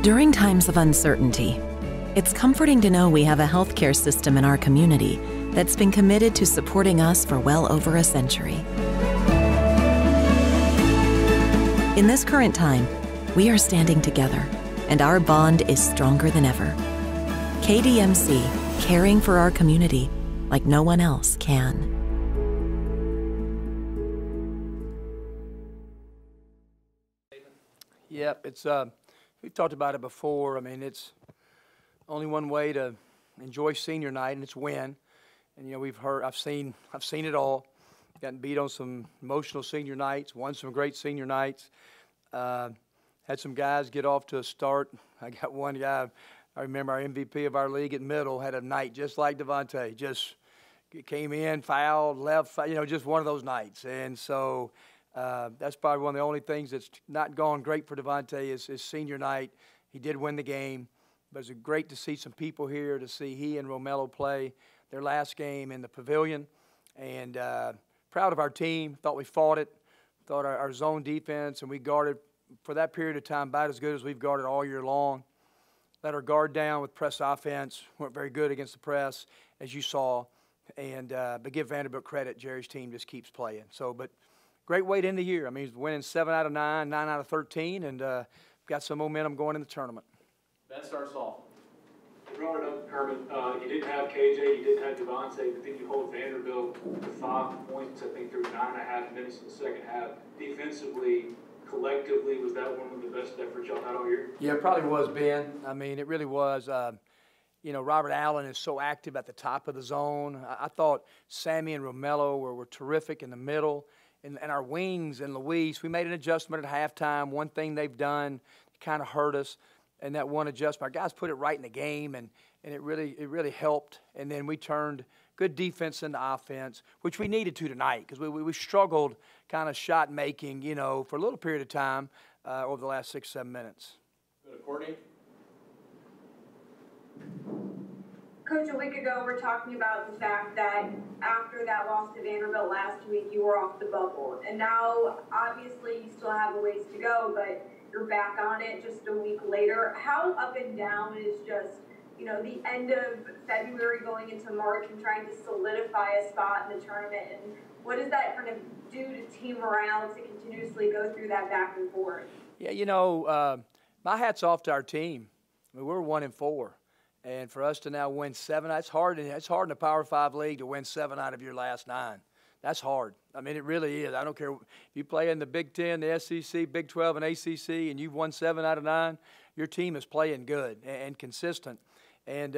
During times of uncertainty, it's comforting to know we have a healthcare system in our community that's been committed to supporting us for well over a century. In this current time, we are standing together, and our bond is stronger than ever. KDMC, caring for our community like no one else can. Yep, we've talked about it before. I mean, it's only one way to enjoy senior night, and it's win. And I've seen it all. Gotten beat on some emotional senior nights, won some great senior nights. Had some guys get off to a start. I got one guy, I remember our MVP of our league at middle, had a night just like Devontae. Just came in, fouled, left, just one of those nights. And so that's probably one of the only things that's not gone great for Devontae is his senior night. He did win the game, but it was great to see some people here, to see he and Romello play their last game in the Pavilion. And proud of our team. Thought we fought it. Thought our zone defense, and we guarded for that period of time about as good as we've guarded all year long. Let our guard down with press offense. Weren't very good against the press, as you saw. And but give Vanderbilt credit. Jerry's team just keeps playing. But great way to end the year. I mean, he's winning 7 out of 9, 9 out of 13, and got some momentum going in the tournament. Ben starts off. You brought it up, Kermit. You didn't have KJ, you didn't have Devontae, but then you hold Vanderbilt to 5 points, I think, through 9.5 minutes in the second half. Defensively, collectively, was that one of the best efforts y'all had all year? Yeah, it probably was, Ben. I mean, it really was. Robert Allen is so active at the top of the zone. I thought Sammy and Romello were terrific in the middle. And our wings and Luis, we made an adjustment at halftime. One thing they've done kind of hurt us, and that one adjustment, our guys put it right in the game, and it really helped. And then we turned good defense into offense, which we needed to tonight because we struggled kind of shot making, for a little period of time over the last 6-7 minutes. Go to Courtney. Coach, a week ago, we're talking about the fact that after that loss to Vanderbilt last week, you were off the bubble. And now, obviously, you still have a ways to go, but you're back on it just a week later. How up and down is just, the end of February going into March and trying to solidify a spot in the tournament? And what does that kind of do to team morale to continuously go through that back and forth? Yeah, my hat's off to our team. I mean, we're 1-4. And for us to now win 7, it's hard in a Power 5 league to win 7 out of your last 9. That's hard. I mean, it really is. I don't care if you play in the Big 10, the SEC, Big 12, and ACC, and you've won 7 out of 9, your team is playing good and consistent. And,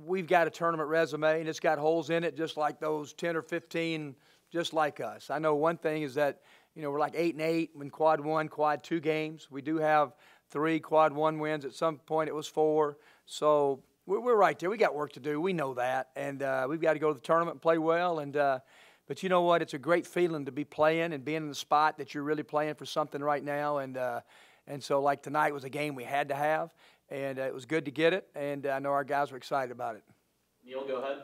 we've got a tournament resume, and it's got holes in it just like those 10 or 15 just like us. I know one thing is that, we're like 8-8 in quad 1, quad 2 games. We do have 3 quad 1 wins. At some point it was 4. So we're right there. We got work to do. We know that. And we've got to go to the tournament and play well. And but you know what? It's a great feeling to be playing and being in the spot that you're really playing for something right now. And so like tonight was a game we had to have. And it was good to get it. And I know our guys were excited about it. Neil, go ahead.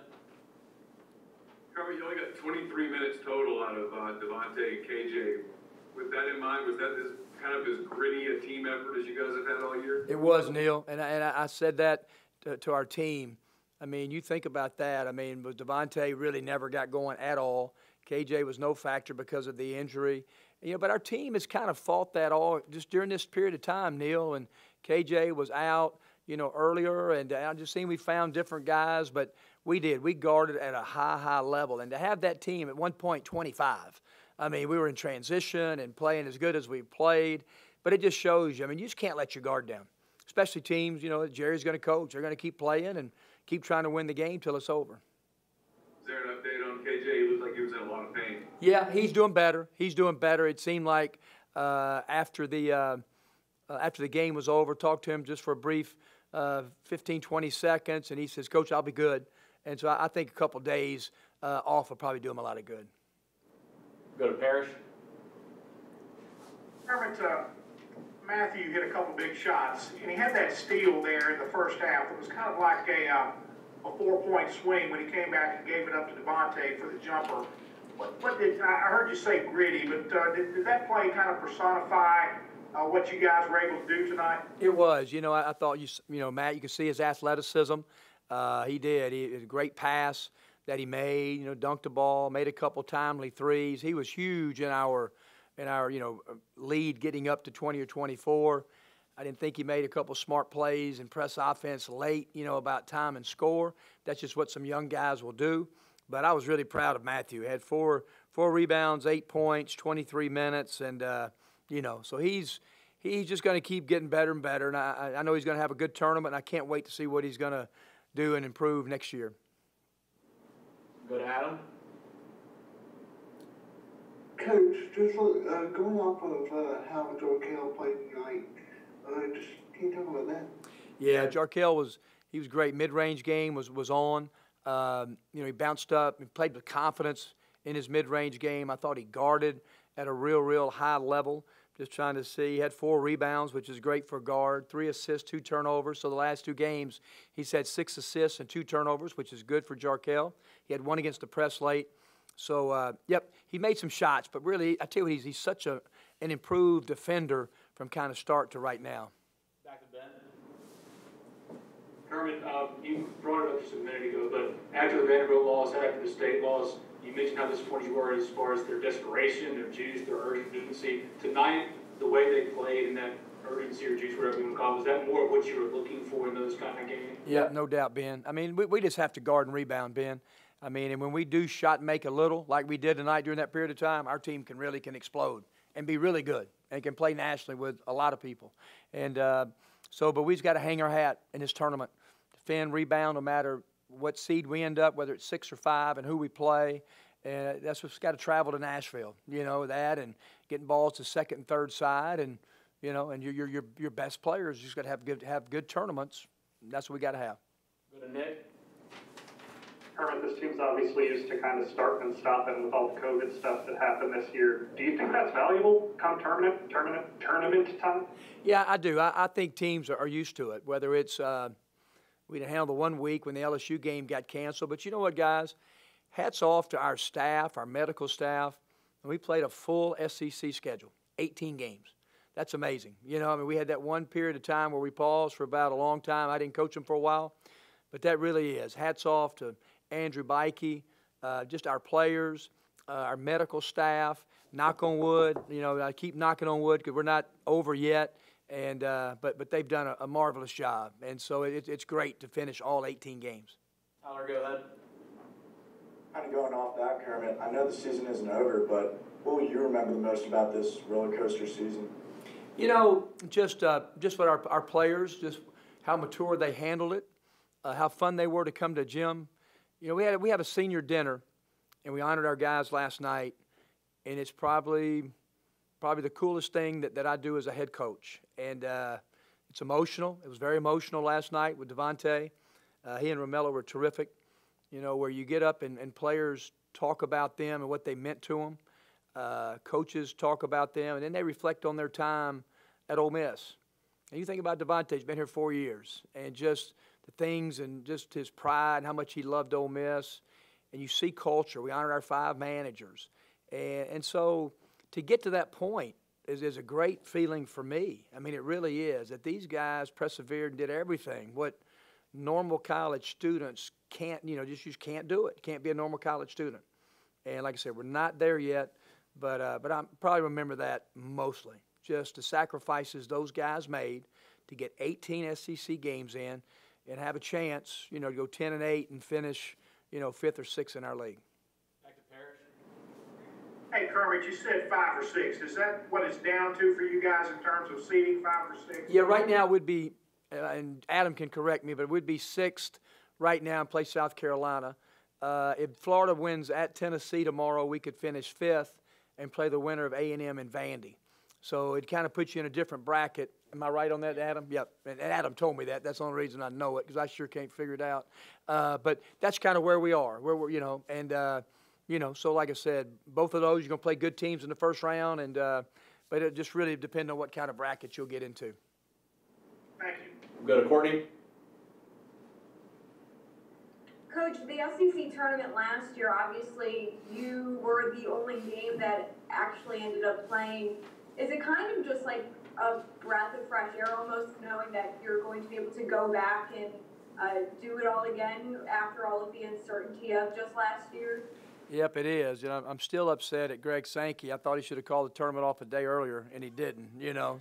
Kermit, you only got 23 minutes total out of Devontae and KJ. With that in mind, was that kind of as gritty a team effort as you guys have had all year? It was, Neil, and I said that to our team. I mean, you think about that. I mean, Devontae really never got going at all. KJ was no factor because of the injury. But our team has kind of fought that all just during this period of time, Neil. And KJ was out, earlier, and I just seen we found different guys, but we did. We guarded at a high level. And to have that team at one point 25, I mean, we were in transition and playing as good as we played, but it just shows you. I mean, you just can't let your guard down, especially teams, Jerry's going to coach. They're going to keep playing and keep trying to win the game till it's over. Is there an update on KJ? He looked like he was in a lot of pain. Yeah, he's doing better. It seemed like after the game was over, talked to him just for a brief 15, 20 seconds, and he says, Coach, I'll be good. And so I think a couple days off will probably do him a lot of good. Go to Parrish. Kermit, Matthew hit a couple big shots, and he had that steal there in the first half. It was kind of like a 4-point swing when he came back and gave it up to Devontae for the jumper. I heard you say gritty, but did that play kind of personify what you guys were able to do tonight? It was. I thought, Matt, you could see his athleticism. He did. He had a great pass that he made, dunked the ball, made a couple timely threes. He was huge in our lead getting up to 20 or 24. I didn't think he made a couple smart plays and press offense late, about time and score. That's just what some young guys will do. But I was really proud of Matthew. He had four rebounds, 8 points, 23 minutes, and so he's just going to keep getting better and better. And I know he's going to have a good tournament, and I can't wait to see what he's going to do and improve next year. Go to Adam. Coach, just going off of how Jarkel played tonight, can you talk about that? Yeah, Jarkel was great. Mid-range game was on. He bounced up and played with confidence in his mid-range game. I thought he guarded at a real high level. Just trying to see. He had 4 rebounds, which is great for a guard, 3 assists, 2 turnovers. So the last 2 games, he's had 6 assists and 2 turnovers, which is good for Jarkel. He had 1 against the press late. So, he made some shots. But really, I tell you what, he's such an improved defender from kind of start to right now. Back to Ben. Kermit, you brought it up just a minute ago, but after the Vanderbilt loss, after the state loss, you mentioned how disappointed you were as far as their desperation, their juice, their urgency. Tonight, the way they played and that urgency or juice, whatever you want to call it, was that more of what you were looking for in those kind of games? Yeah, no doubt, Ben. I mean, we just have to guard and rebound, Ben. I mean, and when we do shot and make a little, like we did tonight during that period of time, our team can explode and be really good and can play nationally with a lot of people. And but we just got to hang our hat in this tournament. Defend, rebound, no matter what seed we end up, whether it's 6 or 5, and who we play. And that's what's got to travel to Nashville, that and getting balls to second and third side, and and your best players just got to have good tournaments. That's what we got to have. Go to Nick. Herman, this team's obviously used to kind of starting and stopping with all the COVID stuff that happened this year. Do you think that's valuable come tournament time? Yeah, I do. I think teams are used to it, whether it's we didn't handle the 1 week when the LSU game got canceled. But you know what, guys? Hats off to our staff, our medical staff. And we played a full SEC schedule, 18 games. That's amazing. We had that one period of time where we paused for about a long time. I didn't coach them for a while. But that really is. Hats off to Andrew Bikey, just our players, our medical staff. Knock on wood. I keep knocking on wood because we're not over yet. And but they've done a marvelous job. And so it's great to finish all 18 games. Tyler, go ahead. Kind of going off that, Kermit, I know the season isn't over, but what will you remember the most about this roller coaster season? Just what our players, just how mature they handled it, how fun they were to come to gym. We had a senior dinner, and we honored our guys last night, and it's probably the coolest thing that I do as a head coach. And it's emotional. It was very emotional last night with Devontae. He and Romello were terrific. Where you get up and players talk about them and what they meant to them. Coaches talk about them, and then they reflect on their time at Ole Miss. And you think about Devontae, he's been here 4 years, and just the things and just his pride and how much he loved Ole Miss. And you see culture. We honored our 5 managers. And so to get to that point is a great feeling for me. I mean, it really is, that these guys persevered and did everything what normal college students can't, you can't do it. Can't be a normal college student. And like I said, we're not there yet, but I probably remember that mostly. Just the sacrifices those guys made to get 18 SEC games in and have a chance, to go 10-8 and finish, 5th or 6th in our league. Back to Parrish. Hey, Kermit, you said 5 or 6. Is that what it's down to for you guys in terms of seeding, 5 or 6? Yeah, right now it would be, and Adam can correct me, but it would be 6th right now and play South Carolina. If Florida wins at Tennessee tomorrow, we could finish 5th and play the winner of A&M and Vandy. So it kind of puts you in a different bracket. Am I right on that, Adam? Yep. And Adam told me that. That's the only reason I know it, because I sure can't figure it out. But that's kind of where we are. Where we're, and so like I said, both of those you're going to play good teams in the first round, and but it just really depends on what kind of bracket you'll get into. Thank you. We'll go to Courtney. Coach, the SEC tournament last year, obviously you were the only game that actually ended up playing is it kind of just like a breath of fresh air almost, knowing that you're going to be able to go back and do it all again after all of the uncertainty of just last year? Yep, it is. I'm still upset at Greg Sankey. I thought he should have called the tournament off a day earlier, and he didn't,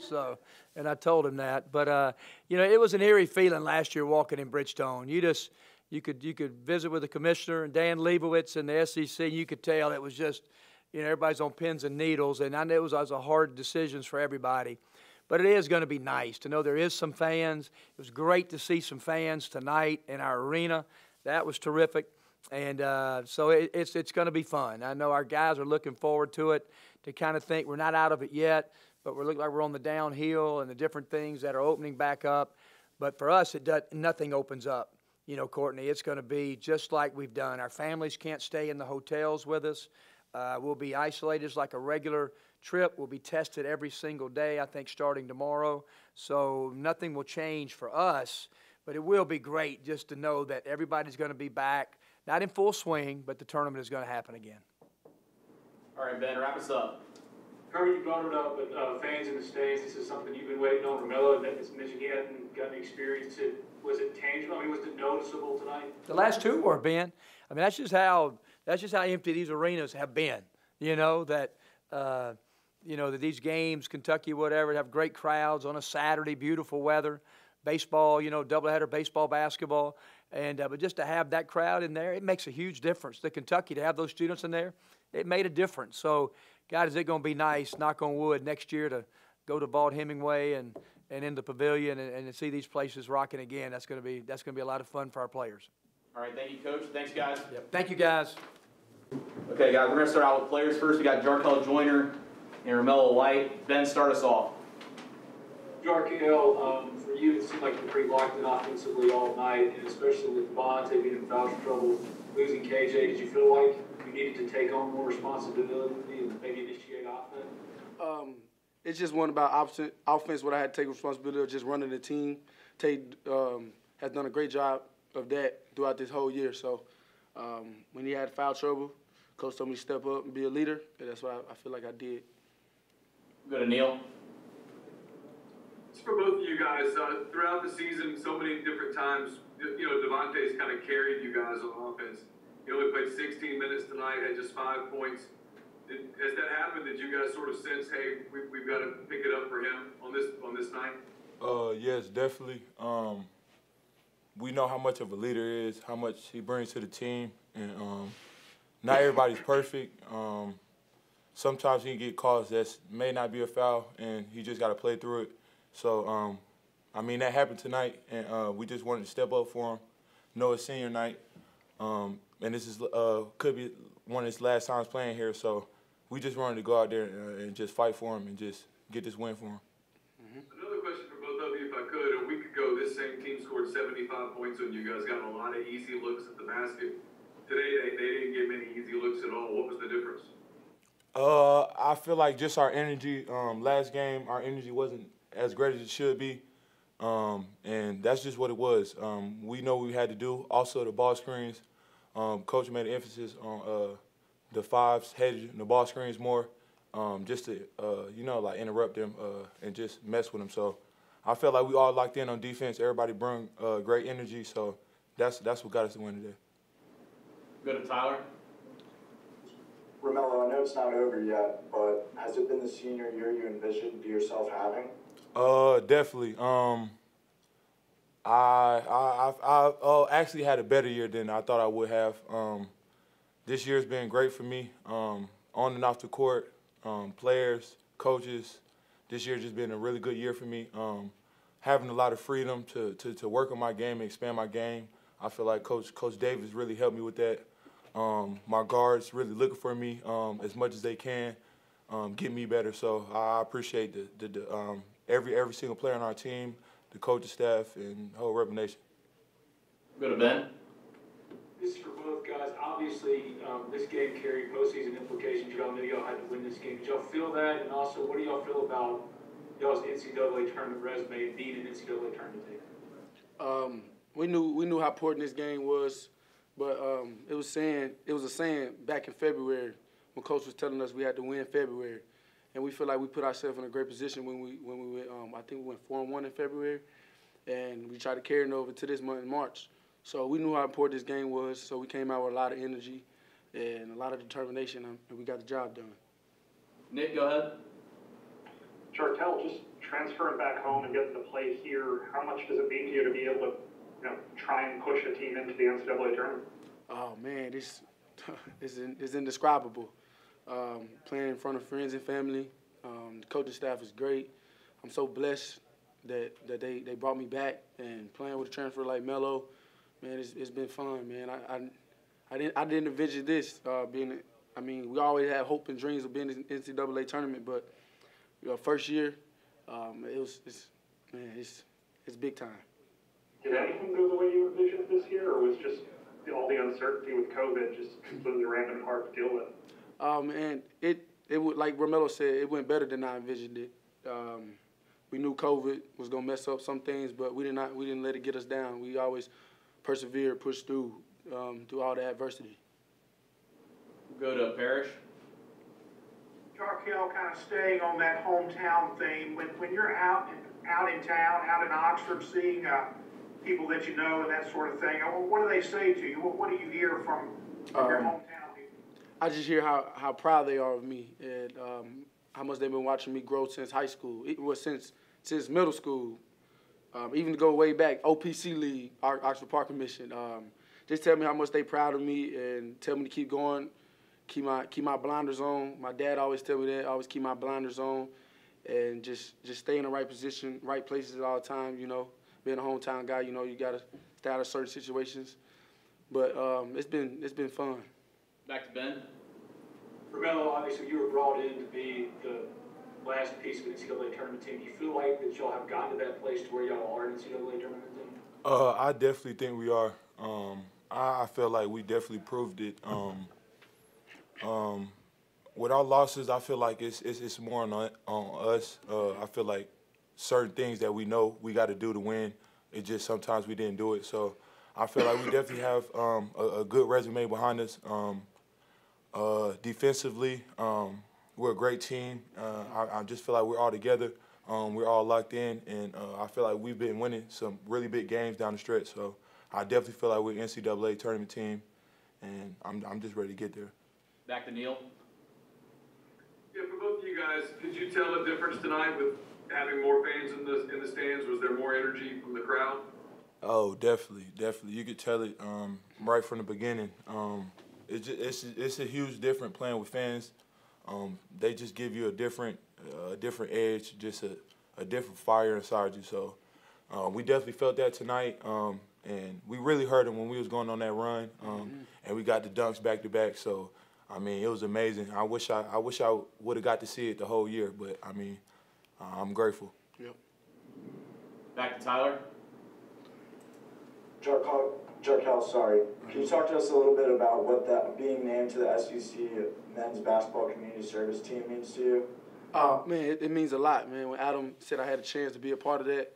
So, and I told him that. But, it was an eerie feeling last year walking in Bridgestone. You could visit with the commissioner and Dan Leibowitz and the SEC, and you could tell it was just, everybody's on pins and needles. And I know it was a hard decisions for everybody. But it is going to be nice to know there is some fans. It was great to see some fans tonight in our arena. That was terrific. And so it's going to be fun. I know our guys are looking forward to it, to kind of think we're not out of it yet, but we look like we're on the downhill and the different things that are opening back up. But for us, nothing opens up. Courtney, it's going to be just like we've done. Our families can't stay in the hotels with us. We'll be isolated just like a regular trip. We'll be tested every single day, I think, starting tomorrow. So nothing will change for us, but it will be great just to know that everybody's going to be back. Not in full swing, but the tournament is going to happen again. All right, Ben, wrap us up. Kirby, you brought it up, but fans in the stands, this is something you've been waiting on. Romello mentioned he hadn't gotten experience. Was it tangible? Was it noticeable tonight? The last two were, Ben. That's just how empty these arenas have been. That these games, Kentucky, whatever, have great crowds on a Saturday, beautiful weather, baseball, doubleheader, baseball, basketball. And but just to have that crowd in there, it makes a huge difference. The Kentucky, to have those students in there, it made a difference. So, God, is it going to be nice, knock on wood, next year to go to Vaught-Hemingway and in the Pavilion and to see these places rocking again. That's going to be a lot of fun for our players. All right, thank you, Coach. Thanks, guys. Yep. Thank you, guys. Okay, guys, we're going to start out with players first. We got Jarkel Joiner and Romello White. Ben, start us off. Jarkel, for you, it seemed like you were pretty locked in offensively all night, and especially with Devontae being in foul trouble, losing KJ. Did you feel like you needed to take on more responsibility and maybe initiate offense? It's just one about offense, what I had to take responsibility of just running the team. Tate has done a great job of that throughout this whole year. So when he had foul trouble, Coach told me to step up and be a leader, and that's what I feel like I did. Go to Neil. For both of you guys, throughout the season, so many different times, Devontae's kind of carried you guys on offense. He only played 16 minutes tonight, had just 5 points. As that happened, did you guys sort of sense, hey, we've got to pick it up for him on this night? Yes, definitely. We know how much of a leader he is, how much he brings to the team, and not everybody's perfect. Sometimes he can get calls that may not be a foul, and he just got to play through it. So, that happened tonight, and we just wanted to step up for him. It's senior night, and this is could be one of his last times playing here. So, we just wanted to go out there and just fight for him and just get this win for him. Another question for both of you, if I could. A week ago, this same team scored 75 points on you guys, got a lot of easy looks at the basket. Today, they didn't get many easy looks at all. What was the difference? I feel like just our energy. Last game, our energy wasn't as great as it should be, and that's just what it was. We know what we had to do. Also, the ball screens. Coach made an emphasis on the fives, heading the ball screens more, just to interrupt them and just mess with them. So I felt like we all locked in on defense. Everybody brought great energy. So that's what got us the win today. Go to Tyler. Romello, I know it's not over yet, but has it been the senior year you envisioned yourself having? Definitely. I actually had a better year than I thought I would have. This year's been great for me, on and off the court, players, coaches. This year's just been a really good year for me. Having a lot of freedom to work on my game and expand my game. I feel like Coach Davis really helped me with that. My guards really looking for me as much as they can, get me better. So I appreciate every single player on our team, the coaching staff, and the whole Rebel Nation. Go to Ben. This is for both guys. Obviously, this game carried postseason implications. Y'all knew y'all had to win this game. Did y'all feel that? And also, what do y'all feel about y'all's NCAA tournament resume and being an NCAA tournament team? We knew how important this game was, but it was a saying back in February when Coach was telling us we had to win February, and we feel like we put ourselves in a great position when we went. I think we went 4-1 in February, and we tried to carry it over to this month in March. So we knew how important this game was. So we came out with a lot of energy and a lot of determination, and we got the job done. Nick, go ahead. Jarkel, just transferring back home and getting to play here, how much does it mean to you to be able to, try and push a team into the NCAA tournament? Oh man, it's indescribable. Playing in front of friends and family, the coaching staff is great. I'm so blessed that they brought me back, and playing with a transfer like Mello, man, it's been fun, man. I didn't envision this we always had hope and dreams of being in the NCAA tournament, but first year, it's big time. Did anything go the way you envisioned this year, or was just all the uncertainty with COVID just completely random and hard to deal with? Man, it would, like Romello said, it went better than I envisioned it. We knew COVID was gonna mess up some things, but we didn't let it get us down. We always persevered, pushed through all the adversity. Go to Parrish. Jarkel, kind of staying on that hometown theme, when you're out in town, out in Oxford, seeing people that you know and that sort of thing, what do they say to you? What do you hear from your hometown people? I just hear how proud they are of me, and how much they've been watching me grow since high school. It was since middle school, even to go way back, OPC League, Oxford Park Commission. Just tell me how much they proud of me and tell me to keep going, keep my blinders on. My dad always tell me that, always keep my blinders on, and just stay in the right position, right places at all time. Being a hometown guy, you gotta stay out of certain situations. But it's been fun. Back to Ben. Romello, obviously you were brought in to be the last piece of the NCAA tournament team. Do you feel like that y'all have gotten to that place to where y'all are an NCAA tournament team? I definitely think we are. I feel like we definitely proved it. With our losses, I feel like it's more on us. I feel like certain things that we know we got to do to win, it just sometimes we didn't do it. So I feel like we definitely have a good resume behind us. Defensively, we're a great team. I just feel like we're all together. We're all locked in, and I feel like we've been winning some really big games down the stretch. So I definitely feel like we're an NCAA tournament team, and I'm just ready to get there. Back to Neil. Yeah, for both of you guys, did you tell a difference tonight with having more fans in the stands? Was there more energy from the crowd? Oh, definitely. You could tell it right from the beginning. It's a huge difference playing with fans. They just give you a different edge, just a different fire inside you. So we definitely felt that tonight, and we really heard it when we was going on that run, and we got the dunks back to back. So I mean, it was amazing. I wish I would have got to see it the whole year, but I mean, I'm grateful. Yep. Back to Tyler. Jarkel, sorry. Can you talk to us a little bit about what that being named to the SEC Men's Basketball Community Service Team means to you? Man, it means a lot, man. When Adam said I had a chance to be a part of that,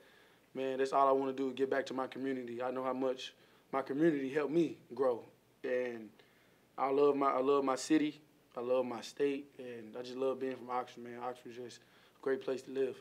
man, that's all I want to do is give back to my community. I know how much my community helped me grow, and I love my city, I love my state, and I just love being from Oxford, man. Oxford's just a great place to live.